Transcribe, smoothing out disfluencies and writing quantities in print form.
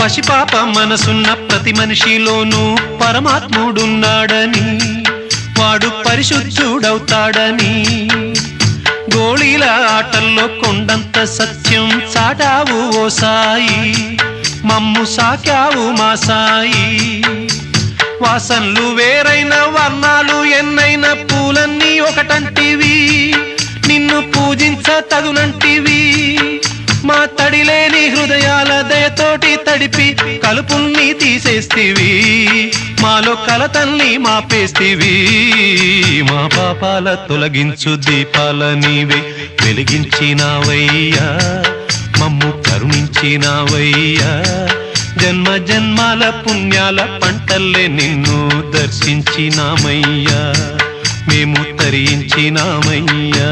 పసిపాప మనసున్న ప్రతి మనిషిలోనూ పరమాత్ముడున్నాడని, వాడు పరిశుద్ధుడవుతాడని, గోళీల ఆటల్లో కొండంత సత్యం చాటావు ఓ సాయి, మమ్ము సాకావు మా సాయి. వాసనలు వేరైన వర్ణాలు ఎన్నైన పూలన్నీ ఒకటంటివి, నిన్ను పూజించ తగునంటివి. మా తడిలేని హృదయాల దయతోటి తడిపి కలుపుల్ని తీసేస్తివి, మాలో కలతల్ని మాపేస్తివి. మా పాపాల తొలగించు దీపాల నీవే వెలిగించినావయ్యా, మమ్ము కరుణించినావయ్యా. జన్మ జన్మాల పుణ్యాల పంటల్లే నిన్ను దర్శించినామయ్యా, మేము తరించినామయ్యా.